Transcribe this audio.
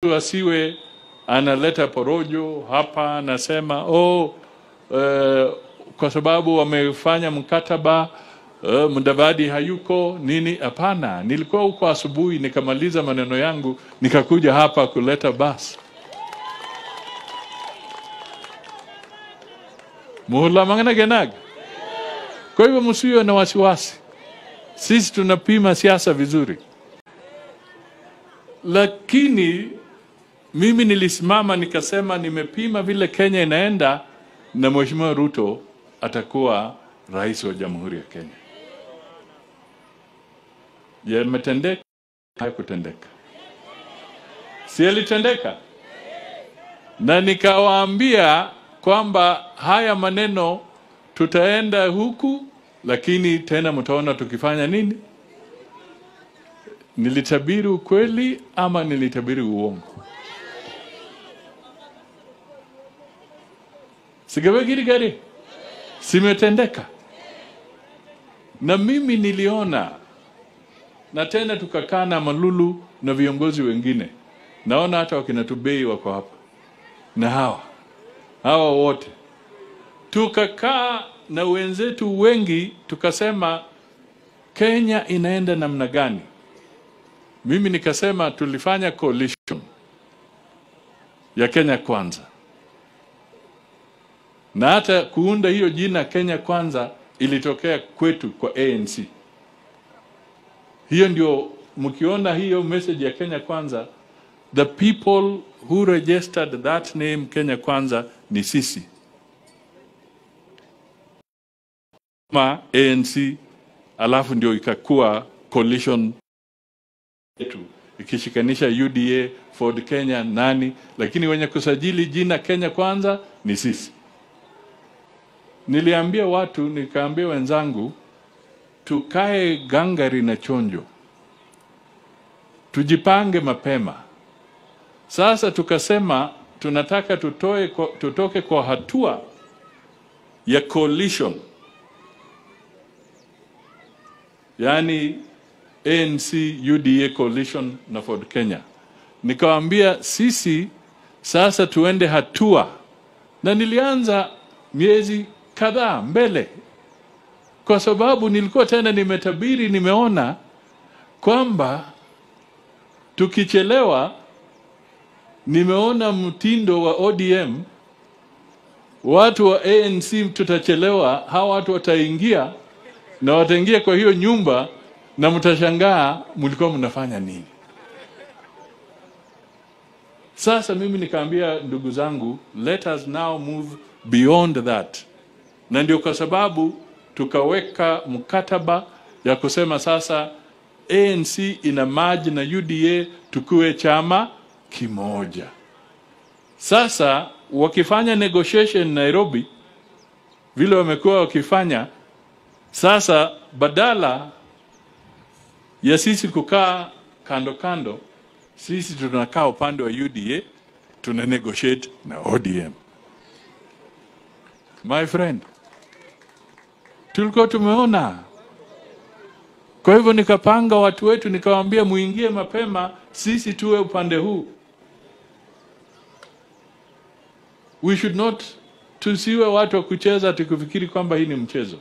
Asiwe analeta porojo hapa, anasema kwa sababu wamefanya mkataba Mudavadi hayuko nini. Hapana, nilikuwa huko asubuhi nikamaliza maneno yangu nikakuja hapa kuleta basi. Muhula mangana genag. Kwa hivyo msiwe na wasiwasi. Sisi tunapima siasa vizuri. Lakini mimi nilisimama nikasema nimepima vile Kenya inaenda na Mheshimiwa Ruto atakuwa rais wa Jamhuri ya Kenya. Yametendeka, hayakutendeka. Si yalitendeka? Na nikawaambia kwamba haya maneno tutaenda huku, lakini tena mtaona tukifanya nini? Nilitabiri ukweli ama nilitabiri uongo? Sigawegiri gari simetendeka. Na mimi niliona, na tena tukakaa na Malulu na viongozi wengine. Naona hata wakina Tubei wako hapa. Na hawa wote tukakaa na wenzetu wengi tukasema Kenya inaenda namna gani? Mimi nikasema tulifanya coalition ya Kenya Kwanza. Na hata kuunda hiyo jina Kenya Kwanza ilitokea kwetu kwa ANC. Hiyo ndio mkiona hiyo message ya Kenya Kwanza, the people who registered that name Kenya Kwanza ni sisi. Ma ANC alafu ndio ikakuwa coalition yetu ikishikanisha UDA, Ford Kenya nani, lakini wenye kusajili jina Kenya Kwanza ni sisi. Niliambia watu, nikaambia wenzangu, tukae gangari na chonjo. Tujipange mapema. Sasa tukasema tunataka tutoke kwa hatua ya coalition. Yani ANC, UDA coalition na Ford Kenya. Nikawaambia sisi sasa tuende hatua. Na nilianza miezi kadhaa mbele. Kwa sababu nilikuwa tena nimetabiri, nimeona kwamba tukichelewa, nimeona mtindo wa ODM, watu wa ANC tutachelewa, hawa watu wataingia na wataingia kwa hiyo nyumba na mtashangaa mlikuwa mnafanya nini. Sasa mimi nikaambia ndugu zangu, let us now move beyond that. Na ndio kwa sababu tukaweka mkataba ya kusema sasa ANC ina merge na UDA tukue chama kimoja. Sasa wakifanya negotiation Nairobi vile wamekuwa wakifanya, sasa badala ya sisi kukaa kando kando, sisi tunakaa upande wa UDA, tuna negotiate na ODM. My friend, tulikuwa tumeona. Kwa hivyo nikapanga watu wetu, nikawaambia muingie mapema, sisi tuwe upande huu. We should not, tusiwe watu wa kucheza tukifikiri kwamba hii ni mchezo.